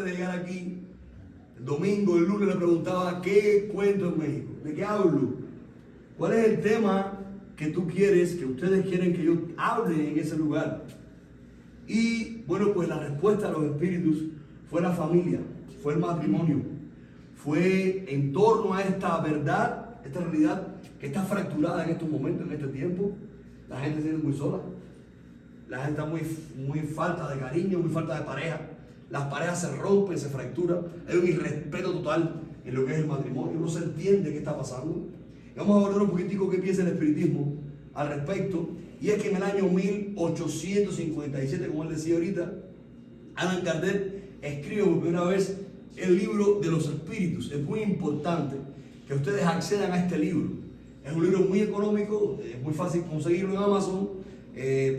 de llegar aquí, el domingo, el lunes le preguntaba, ¿qué cuento en México? ¿De qué hablo? ¿Cuál es el tema que tú quieres, que ustedes quieren que yo hable en ese lugar? Y bueno, pues la respuesta a los espíritus fue la familia, fue el matrimonio, fue en torno a esta verdad, esta realidad que está fracturada en estos momentos, en este tiempo. La gente se siente muy sola, la gente está muy falta de cariño, muy falta de pareja. Las parejas se rompen, se fracturan, hay un irrespeto total en lo que es el matrimonio, no se entiende qué está pasando. Y vamos a abordar un poquitico qué piensa el espiritismo al respecto. Y es que en el año 1857, como él decía ahorita, Allan Kardec escribe por primera vez el libro de los espíritus. Es muy importante que ustedes accedan a este libro. Es un libro muy económico, es muy fácil conseguirlo en Amazon,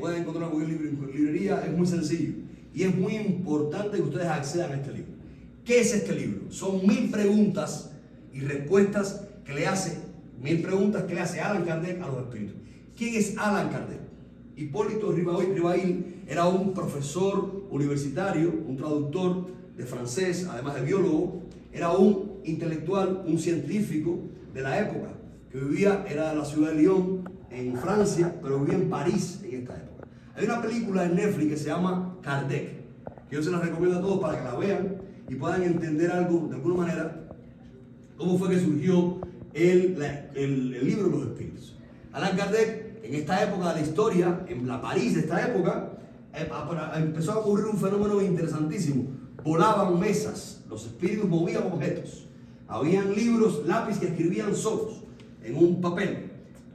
pueden encontrarlo en cualquier librería, es muy sencillo. Y es muy importante que ustedes accedan a este libro. ¿Qué es este libro? Son 1000 preguntas y respuestas que le hace, 1000 preguntas que le hace Allan Kardec a los espíritus. ¿Quién es Allan Kardec? Hipólito Rivail era un profesor universitario, un traductor de francés, además de biólogo. Era un intelectual, un científico de la época, que era de la ciudad de Lyon, en Francia, pero vivía en París en esta época. Hay una película en Netflix que se llama Kardec, que yo se la recomiendo a todos para que la vean y puedan entender algo, de alguna manera, cómo fue que surgió el libro de los espíritus. Allan Kardec, en esta época de la historia, en la París de esta época, empezó a ocurrir un fenómeno interesantísimo. Volaban mesas, los espíritus movían objetos. Habían libros, lápiz que escribían solos en un papel.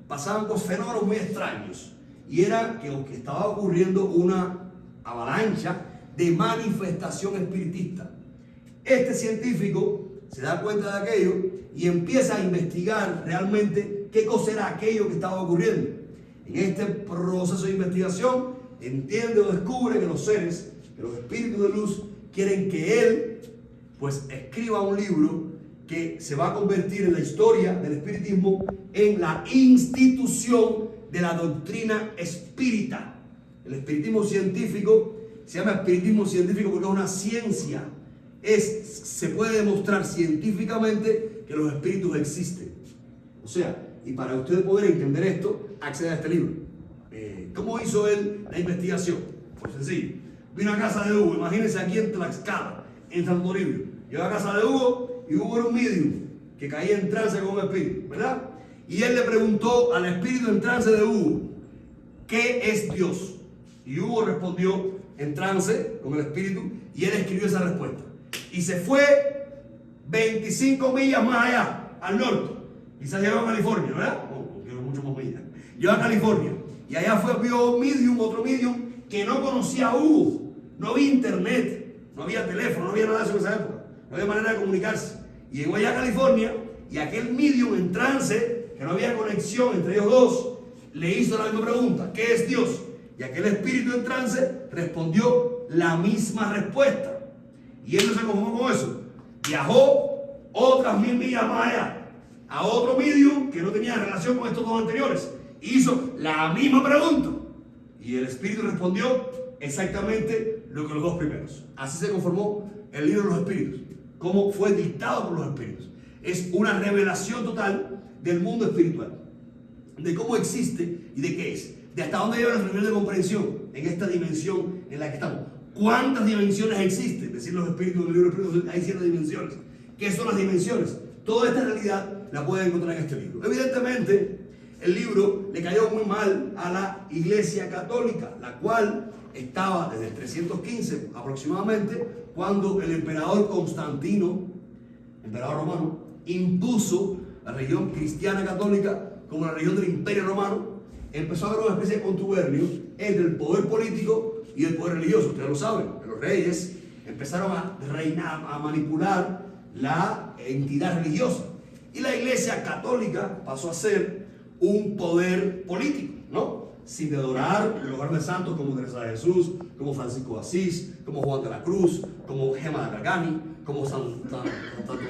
Pasaban fenómenos muy extraños. Y era que estaba ocurriendo una avalancha de manifestación espiritista. Este científico se da cuenta de aquello y empieza a investigar realmente qué cosa era aquello que estaba ocurriendo. En este proceso de investigación entiende o descubre que los seres, que los espíritus de luz, quieren que él pues escriba un libro que se va a convertir en la historia del espiritismo, en la institución de la doctrina espírita. El espiritismo científico se llama espiritismo científico porque es una ciencia. Se puede demostrar científicamente que los espíritus existen. O sea, y para ustedes poder entender esto, acceda a este libro. ¿Cómo hizo él la investigación? Pues sencillo. Vino a casa de Hugo, imagínense aquí en Tlaxcala, en Santo Toribio. Llegó a casa de Hugo y Hugo era un medium que caía en trance con un espíritu, ¿verdad? Y él le preguntó al espíritu en trance de Hugo, ¿qué es Dios? Y Hugo respondió en trance con el espíritu y él escribió esa respuesta. Y se fue 25 millas más allá, al norte. Quizás llegó a California, ¿verdad? No, mucho más millas. Llegó a California. Y allá vio un otro medium que no conocía a Hugo. No había internet, no había teléfono, no había nada de eso en esa época. No había manera de comunicarse. Y llegó allá a California y aquel medium en trance, que no había conexión entre ellos dos, le hizo la misma pregunta, ¿qué es Dios? Y aquel espíritu en trance respondió la misma respuesta. Y él no se conformó con eso. Viajó otras 1000 millas más allá a otro medium que no tenía relación con estos dos anteriores. Hizo la misma pregunta. Y el espíritu respondió exactamente lo que los dos primeros. Así se conformó el libro de los espíritus. Cómo fue dictado por los espíritus. Es una revelación total del mundo espiritual. De cómo existe y de qué es. De hasta dónde llega nuestro nivel de comprensión en esta dimensión en la que estamos. ¿Cuántas dimensiones existen? Es decir, los espíritus del libro de los espíritus, hay 7 dimensiones. ¿Qué son las dimensiones? Toda esta realidad la pueden encontrar en este libro. Evidentemente, el libro le cayó muy mal a la Iglesia Católica, la cual estaba desde el 315 aproximadamente, cuando el emperador Constantino, emperador romano, impuso la religión cristiana católica como la religión del Imperio Romano. Empezó a haber una especie de contubernio entre el poder político y el poder religioso. Ustedes lo saben, los reyes empezaron a reinar, a manipular la entidad religiosa. Y la Iglesia Católica pasó a ser un poder político, ¿no? Sin adorar en los grandes santos como Teresa de Jesús, como Francisco de Asís, como Juan de la Cruz, como Gemma de Bergani, como Santo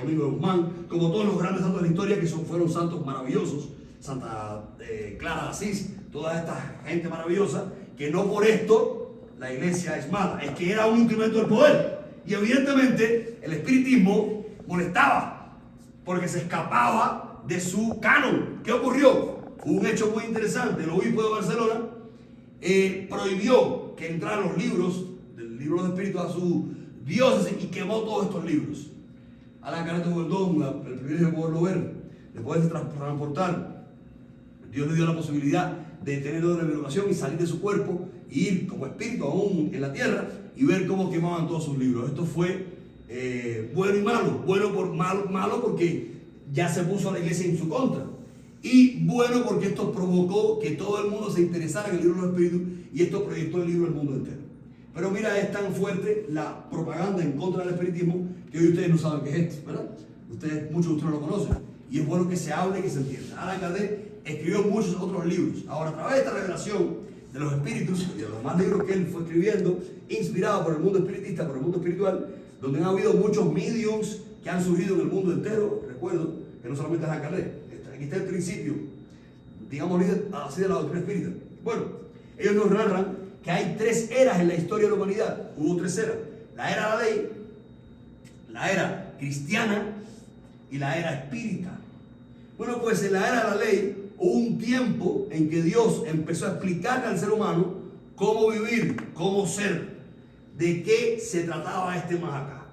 Domingo de Guzmán, como todos los grandes santos de la historia que fueron santos maravillosos, Santa Clara de Asís, toda esta gente maravillosa, que no por esto la iglesia es mala, es que era un instrumento del poder. Y evidentemente el espiritismo molestaba porque se escapaba de su canon. ¿Qué ocurrió? Hubo un hecho muy interesante. El obispo de Barcelona prohibió que entraran los libros del libro de los espíritus a su diócesis y quemó todos estos libros. Allan Kardec tuvo el don, el privilegio de poderlo ver, de poderse transportar. Dios le dio la posibilidad de tener una revelación y salir de su cuerpo e ir como espíritu aún en la tierra y ver cómo quemaban todos sus libros. Esto fue bueno y malo. Bueno por malo porque ya se puso a la iglesia en su contra. Y bueno porque esto provocó que todo el mundo se interesara en el libro de los espíritus y esto proyectó el libro al mundo entero. Pero mira, es tan fuerte la propaganda en contra del espiritismo que hoy ustedes no saben qué es esto, ¿verdad? Muchos de ustedes no lo conocen. Y es bueno que se hable y que se entienda. Allan Kardec escribió muchos otros libros. Ahora, a través de esta revelación de los espíritus y de los demás libros que él fue escribiendo, inspirado por el mundo espiritista, por el mundo espiritual, donde han habido muchos mediums que han surgido en el mundo entero. Recuerdo que no solamente Allan Kardec. Aquí está el principio, digamos así, de la doctrina espírita. Bueno, ellos nos narran que hay 3 eras en la historia de la humanidad. Hubo 3 eras. La era de la ley, la era cristiana y la era espírita. Bueno, pues en la era de la ley hubo un tiempo en que Dios empezó a explicarle al ser humano cómo vivir, cómo ser, de qué se trataba este más acá.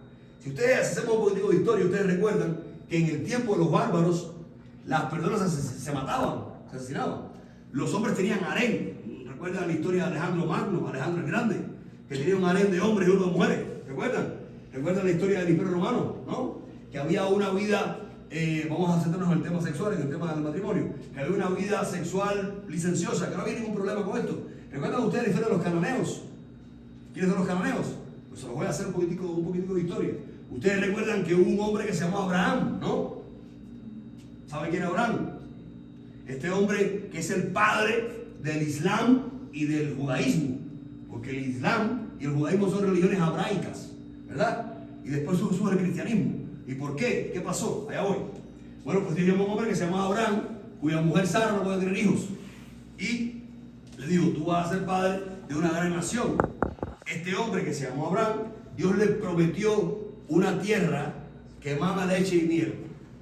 Si ustedes hacemos un poquitico de historia, ustedes recuerdan que en el tiempo de los bárbaros las personas se mataban, se asesinaban. Los hombres tenían harén. ¿Recuerdan la historia de Alejandro Magno, Alejandro el Grande? Que tenía un harén de hombres y uno de mujeres. ¿Recuerdan? ¿Recuerdan la historia del Imperio Romano? ¿No? Que había una vida, vamos a centrarnos en el tema sexual, en el tema del matrimonio, que había una vida sexual licenciosa, que no había ningún problema con esto. ¿Recuerdan ustedes la historia de los cananeos? ¿Quiénes son los cananeos? Pues se los voy a hacer un poquitico de historia. Ustedes recuerdan que hubo un hombre que se llamó Abraham, ¿no? ¿Saben quién es Abraham? Este hombre que es el padre del Islam y del judaísmo, porque el Islam y el judaísmo son religiones abraicas, ¿verdad? Y después surge el cristianismo. ¿Y por qué? ¿Qué pasó? Allá voy. Bueno, pues teníamos un hombre que se llamaba Abraham, cuya mujer Sara no puede tener hijos. Y le digo, tú vas a ser padre de una gran nación. Este hombre que se llamó Abraham, Dios le prometió una tierra que mama leche y miel.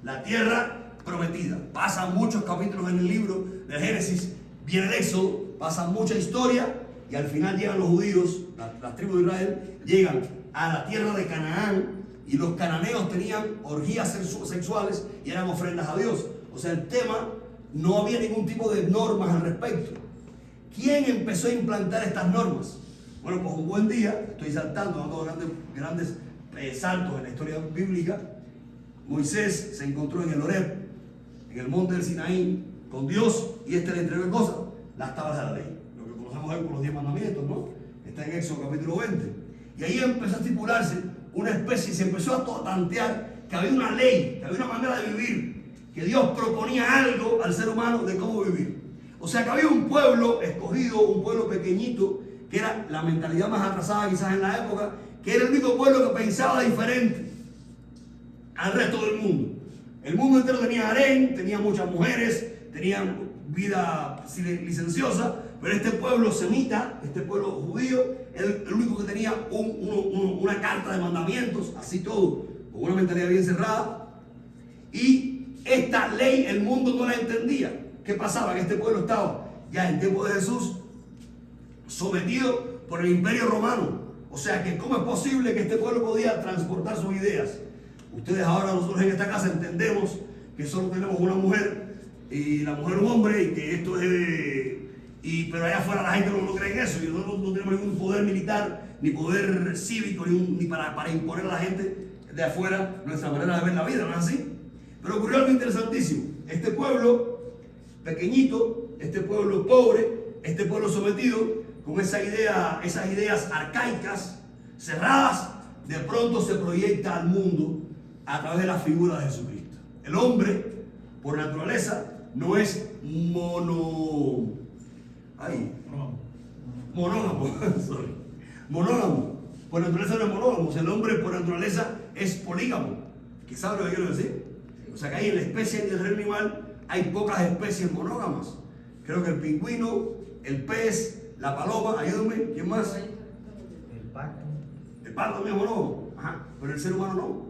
La tierra prometida. Pasan muchos capítulos en el libro de Génesis, viene el Éxodo, pasan mucha historia y al final llegan los judíos, las tribus de Israel, llegan a la tierra de Canaán y los cananeos tenían orgías sexuales y eran ofrendas a Dios. O sea, el tema, no había ningún tipo de normas al respecto. ¿Quién empezó a implantar estas normas? Bueno, pues un buen día, estoy saltando, dando grandes saltos en la historia bíblica. Moisés se encontró en el Horeb, en el monte del Sinaí, con Dios, y le entregó en cosas, las tablas de la ley, lo que conocemos hoy por los 10 mandamientos, ¿no? Está en Éxodo capítulo 20. Y ahí empezó a estipularse una especie, se empezó a tantear que había una ley, que había una manera de vivir, que Dios proponía algo al ser humano de cómo vivir. O sea que había un pueblo escogido, un pueblo pequeñito, que era la mentalidad más atrasada quizás en la época, que era el único pueblo que pensaba diferente al resto del mundo. El mundo entero tenía harén, tenía muchas mujeres, tenían vida licenciosa, pero este pueblo semita, este pueblo judío, el único que tenía una carta de mandamientos, así todo, con una mentalidad bien cerrada. Y esta ley el mundo no la entendía. ¿Qué pasaba? Que este pueblo estaba ya en tiempo de Jesús sometido por el Imperio Romano. O sea que ¿cómo es posible que este pueblo podía transportar sus ideas? Ustedes ahora, nosotros en esta casa entendemos que solo tenemos una mujer y la mujer un hombre y que esto es pero allá afuera la gente no cree en eso y nosotros no tenemos ningún poder militar ni poder cívico ni para imponer a la gente de afuera nuestra manera de ver la vida, ¿no es así? Pero ocurrió algo interesantísimo. Este pueblo pequeñito, este pueblo pobre, este pueblo sometido con esas ideas arcaicas, cerradas, de pronto se proyecta al mundo a través de la figura de Jesucristo. El hombre, por naturaleza, no es monógamo. Monógamo. Por naturaleza no es monógamo. El hombre por naturaleza es polígamo. ¿Qué sabe lo que quiero decir? O sea que hay en la especie del reino animal hay pocas especies monógamas. Creo que el pingüino, el pez, la paloma, ayúdenme, ¿quién más? El pato. El pato también es monógamo. Ajá, pero el ser humano no.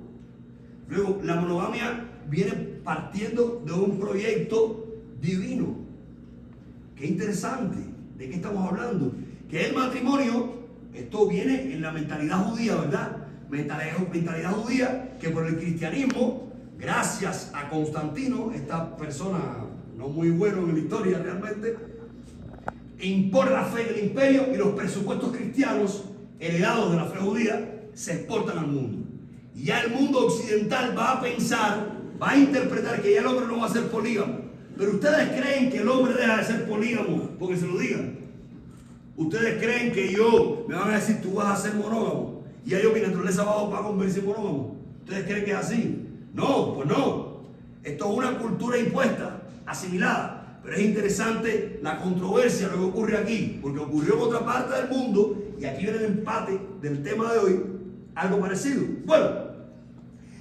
Luego, la monogamia viene partiendo de un proyecto divino. Qué interesante. ¿De qué estamos hablando? Que el matrimonio, esto viene en la mentalidad judía, ¿verdad? Mentalidad judía que por el cristianismo, gracias a Constantino, esta persona no muy bueno en la historia realmente, impone la fe del imperio y los presupuestos cristianos heredados de la fe judía se exportan al mundo. Y ya el mundo occidental va a pensar, va a interpretar que ya el hombre no va a ser polígamo. Pero ustedes creen que el hombre deja de ser polígamo porque se lo digan. Ustedes creen que me van a decir tú vas a ser monógamo y ya mi naturaleza va a convertirse en monógamo. ¿Ustedes creen que es así? No, pues no. Esto es una cultura impuesta, asimilada. Pero es interesante la controversia, lo que ocurre aquí, porque ocurrió en otra parte del mundo y aquí viene el empate del tema de hoy, algo parecido. Bueno,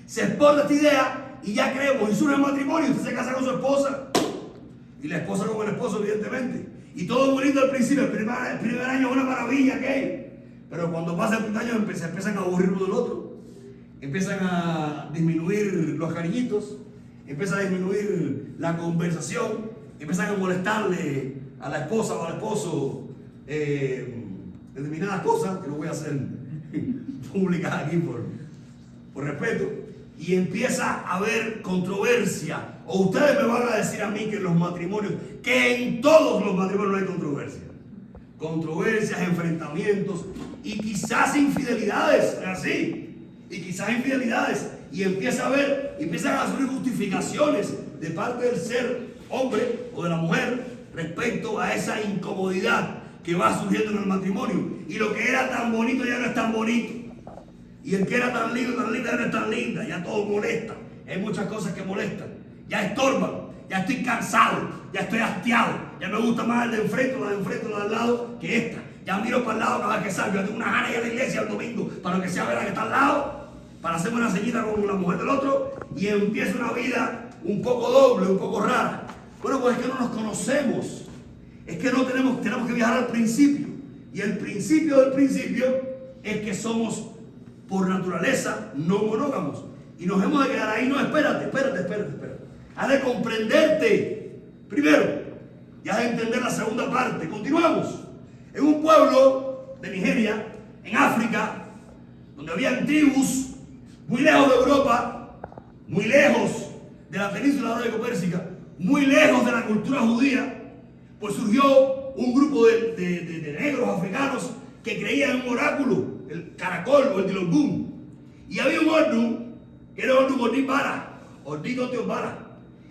se exporta esta idea y ya creemos, hizo un matrimonio, usted se casa con su esposa y la esposa con el esposo, evidentemente. Y todo muy lindo al principio, el primer año es una maravilla, ¿qué? Pero cuando pasa el primer año se empiezan a aburrir uno del otro, empiezan a disminuir los cariñitos, empieza a disminuir la conversación, empiezan a molestarle a la esposa o al esposo determinadas cosas, que no voy a hacer públicas aquí por respeto, y empieza a haber controversia. O ustedes me van a decir a mí que en los matrimonios, que en todos los matrimonios no hay controversia. Controversias, enfrentamientos y quizás infidelidades, ¿es así? Y quizás infidelidades. Y empiezan a surgir justificaciones de parte del ser hombre o de la mujer respecto a esa incomodidad que va surgiendo en el matrimonio. Y lo que era tan bonito ya no es tan bonito. Y el que era tan lindo, tan linda, ya no es tan linda. Ya todo molesta. Hay muchas cosas que molestan. Ya estorban. Ya estoy cansado. Ya estoy hastiado. Ya me gusta más el de enfrente, la de enfrente, la de al lado que esta. Ya miro para el lado cada vez que salgo. Ya tengo una gana de ir a la iglesia el domingo para que sea ver la que está al lado, para hacerme una ceñita con la mujer del otro. Y empieza una vida un poco doble, un poco rara. Bueno, pues es que no nos conocemos. Es que no tenemos que viajar al principio. Y el principio del principio es que somos por naturaleza no monógamos. Y nos hemos de quedar ahí. No, espérate. Has de comprenderte primero y has de entender la segunda parte. Continuamos. En un pueblo de Nigeria, en África, donde habían tribus muy lejos de Europa, muy lejos de la península arábico-pérsica, muy lejos de la cultura judía, pues surgió un grupo de negros africanos que creían en un oráculo, el caracol o el dilongún. Y había un horno, que era el horno Ordito Teobara.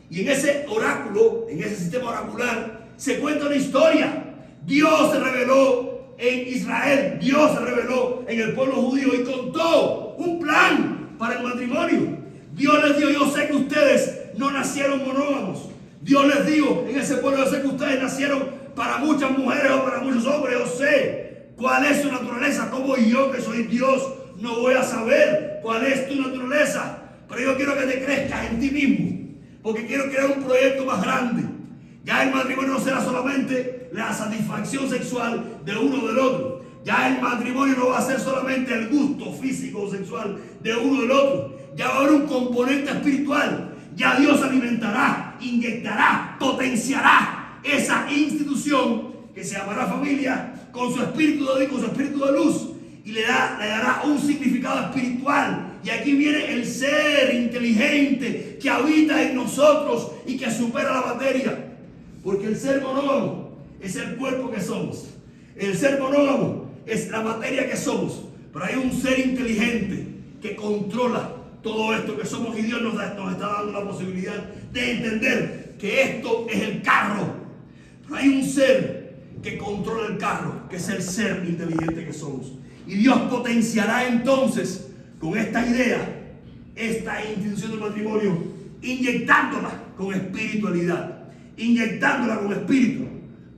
Y en ese oráculo, en ese sistema oracular, se cuenta una historia. Dios se reveló en Israel, Dios se reveló en el pueblo judío y contó un plan para el matrimonio. Dios les dijo, yo sé que ustedes no nacieron monógamos. Dios les dijo, en ese pueblo yo sé que ustedes nacieron para muchas mujeres o para muchos hombres. Yo sé cuál es su naturaleza. Como yo, que soy Dios, no voy a saber cuál es tu naturaleza. Pero yo quiero que te crezcas en ti mismo, porque quiero crear un proyecto más grande. Ya el matrimonio no será solamente la satisfacción sexual de uno o del otro. Ya el matrimonio no va a ser solamente el gusto físico o sexual de uno o del otro. Ya va a haber un componente espiritual. Ya Dios alimentará, inyectará, potenciará esa institución que se llamará familia con su espíritu de Dios, con su espíritu de luz, y le dará un significado espiritual. Y aquí viene el ser inteligente que habita en nosotros y que supera la materia. Porque el ser monógamo es el cuerpo que somos. El ser monógamo es la materia que somos. Pero hay un ser inteligente que controla todo esto que somos y Dios nos está dando la posibilidad de entender que esto es el carro. Pero hay un ser que controla el carro, que es el ser inteligente que somos. Y Dios potenciará entonces con esta idea, esta institución del matrimonio, inyectándola con espiritualidad, inyectándola con espíritu,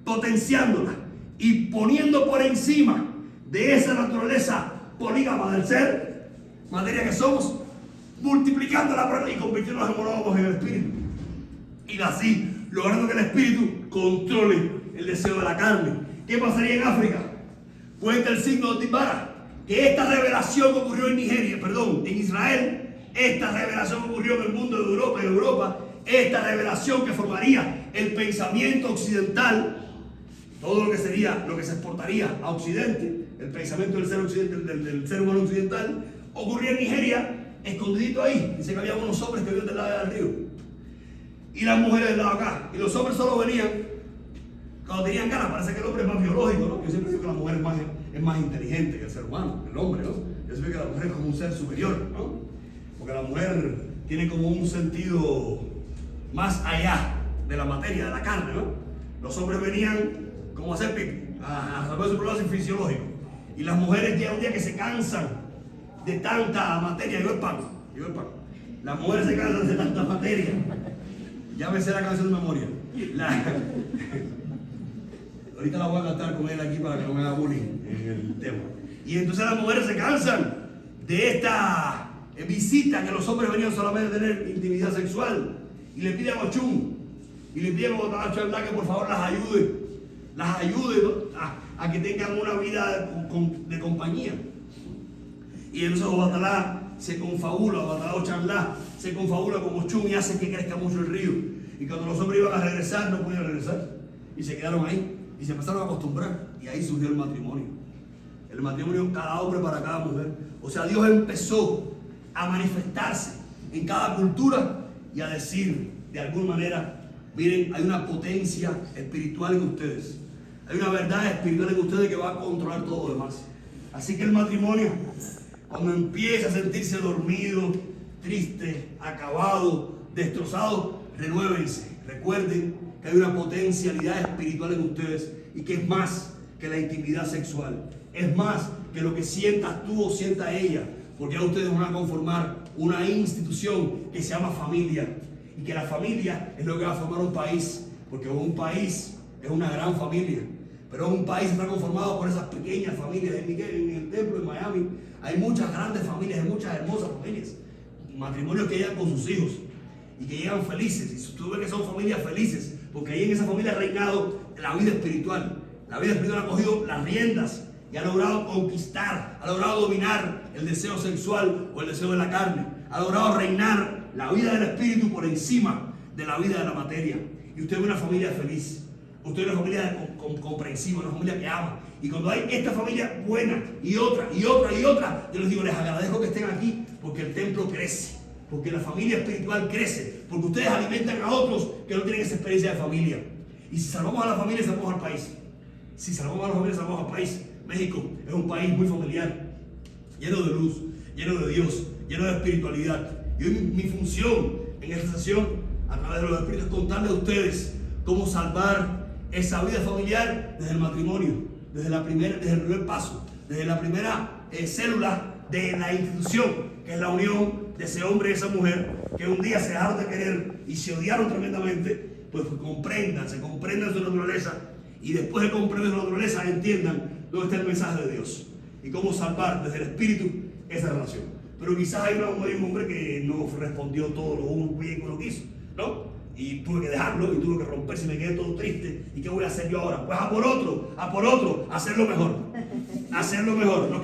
potenciándola y poniendo por encima de esa naturaleza polígama del ser, materia que somos, multiplicándola y convirtiéndonos en monógamos en el espíritu. Y así, logrando que el espíritu controle el deseo de la carne. ¿Qué pasaría en África? Cuenta el signo de Tibara que esta revelación ocurrió en en Israel, esta revelación ocurrió en el mundo de Europa, esta revelación que formaría el pensamiento occidental, todo lo que sería, lo que se exportaría a Occidente, el pensamiento del ser humano occidental, ocurría en Nigeria, escondidito ahí. Dice que había unos hombres que vivían del lado del río y las mujeres del lado acá, y los hombres solo venían cuando tenían ganas. Parece que el hombre es más biológico, ¿no? Yo siempre digo que la mujer es más inteligente que el ser humano, el hombre, ¿no? Yo siempre digo que la mujer es como un ser superior, ¿no? Porque la mujer tiene como un sentido más allá de la materia, de la carne, ¿no? Los hombres venían como a hacer pipi, a resolver su problema fisiológico, y las mujeres ya un día que se cansan de tanta materia, yo el pan. Las mujeres se cansan de tanta materia. Ya me sé la canción de memoria. Ahorita la voy a cantar con él aquí para que no me haga bullying en el tema. Y entonces las mujeres se cansan de esta visita que los hombres venían solamente a tener intimidad sexual, y le piden a Ochun y le piden a Ochalá que por favor las ayude, ¿no? a que tengan una vida de compañía. Y entonces Obatalá se confabula, Ochalá se confabula con Ochun y hace que crezca mucho el río. Y cuando los hombres iban a regresar, no podían regresar, y se quedaron ahí. Y se empezaron a acostumbrar, y ahí surgió el matrimonio. El matrimonio, cada hombre para cada mujer. O sea, Dios empezó a manifestarse en cada cultura y a decir, de alguna manera, miren, hay una potencia espiritual en ustedes. Hay una verdad espiritual en ustedes que va a controlar todo lo demás. Así que el matrimonio, cuando empieza a sentirse dormido, triste, acabado, destrozado, renuévense. Recuerden que hay una potencialidad espiritual en ustedes y que es más que la intimidad sexual. Es más que lo que sientas tú o sienta ella, porque ya ustedes van a conformar una institución que se llama familia, y que la familia es lo que va a formar un país, porque un país es una gran familia, pero un país está conformado por esas pequeñas familias. En el templo, en Miami, hay muchas grandes familias, hay muchas hermosas familias, matrimonios que llegan con sus hijos y que llegan felices, y tú ves que son familias felices, porque ahí en esa familia ha reinado la vida espiritual. La vida espiritual ha cogido las riendas y ha logrado conquistar, ha logrado dominar el deseo sexual o el deseo de la carne. Ha logrado reinar la vida del espíritu por encima de la vida de la materia. Y usted ve una familia feliz, usted ve una familia comprensiva, una familia que ama. Y cuando hay esta familia buena y otra, yo les digo, les agradezco que estén aquí, porque el templo crece, porque la familia espiritual crece, porque ustedes alimentan a otros que no tienen esa experiencia de familia. Y si salvamos a la familia, salvamos al país. Si salvamos a la familia, salvamos al país. México es un país muy familiar, lleno de luz, lleno de Dios, lleno de espiritualidad. Y hoy mi función en esta sesión, a través de los espíritus, es contarles a ustedes cómo salvar esa vida familiar desde el matrimonio, desde el primer paso, desde la primera célula de la institución, que es la unión de ese hombre y esa mujer, que un día se dejaron de querer y se odiaron tremendamente. Pues se comprendan su naturaleza, y después de comprender su naturaleza entiendan dónde está el mensaje de Dios y cómo salvar desde el espíritu esa relación. Pero quizás hay un hombre que no respondió todo lo bien que lo quiso, ¿no? Y tuve que dejarlo, y tuve que romperse, y me quedé todo triste. ¿Y qué voy a hacer yo ahora? Pues a por otro, hacerlo mejor, no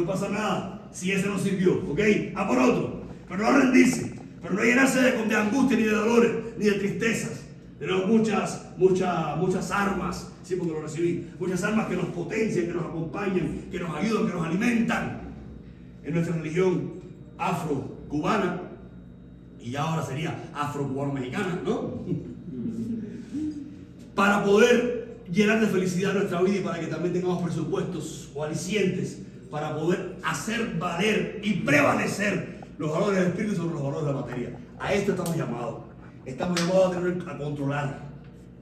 pasa nada si ese no sirvió, ¿ok? A por otro, pero no rendirse, pero no llenarse de angustia, ni de dolores, ni de tristezas. Tenemos muchas armas, sí, porque lo recibí, muchas armas que nos potencian, que nos acompañan, que nos ayudan, que nos alimentan en nuestra religión afro-cubana, y ahora sería afro-cubano-mexicana, ¿no? Para poder llenar de felicidad nuestra vida, y para que también tengamos presupuestos o alicientes para poder hacer valer y prevalecer los valores del espíritu sobre los valores de la materia. A esto estamos llamados. Estamos llamados a controlar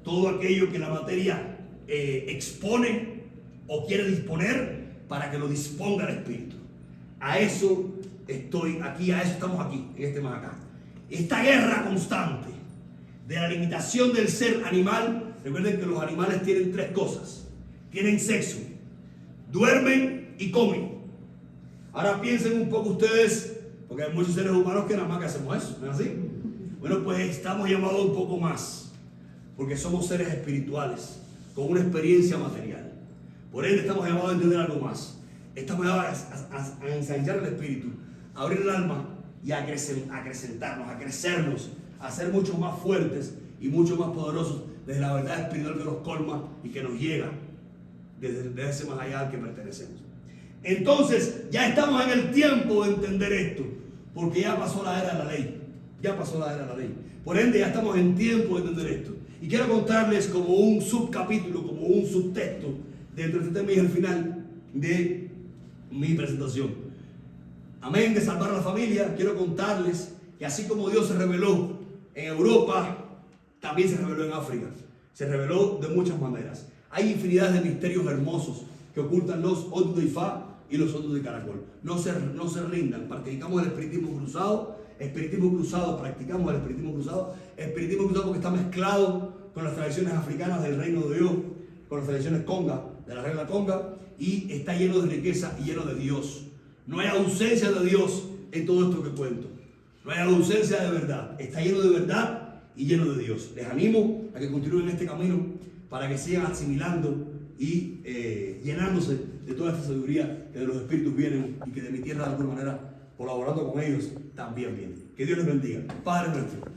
todo aquello que la materia expone o quiere disponer, para que lo disponga el espíritu. A eso estoy aquí, a eso estamos aquí, en este más acá. Esta guerra constante de la limitación del ser animal. Recuerden que los animales tienen tres cosas: tienen sexo, duermen y comen. Ahora piensen un poco ustedes, porque hay muchos seres humanos que nada más que hacemos eso, ¿no es así? Bueno, pues estamos llamados un poco más, porque somos seres espirituales con una experiencia material. Por ende estamos llamados a entender algo más. Estamos a ensanchar el espíritu, a abrir el alma y a acrecentarnos, a crecernos, a ser mucho más fuertes y mucho más poderosos desde la verdad espiritual que nos colma y que nos llega desde ese más allá al que pertenecemos. Entonces, ya estamos en el tiempo de entender esto, porque ya pasó la era de la ley. Ya pasó la era de la ley. Por ende, ya estamos en tiempo de entender esto. Y quiero contarles como un subcapítulo, como un subtexto dentro de este tema y al final de mi presentación. Amén, de salvar a la familia. Quiero contarles que así como Dios se reveló en Europa, también se reveló en África. Se reveló de muchas maneras. Hay infinidad de misterios hermosos que ocultan los otros de Ifá y los otros de Caracol. No se rindan. Practicamos el espiritismo cruzado. Practicamos el espiritismo cruzado porque está mezclado con las tradiciones africanas del reino de Dios, con las tradiciones conga, de la regla conga, y está lleno de riqueza y lleno de Dios. No hay ausencia de Dios en todo esto que cuento. No hay ausencia de verdad. Está lleno de verdad y lleno de Dios. Les animo a que continúen este camino para que sigan asimilando y llenándose de toda esta sabiduría que de los espíritus vienen y que de mi tierra de alguna manera, colaborando con ellos, también vienen. Que Dios les bendiga. Padre nuestro.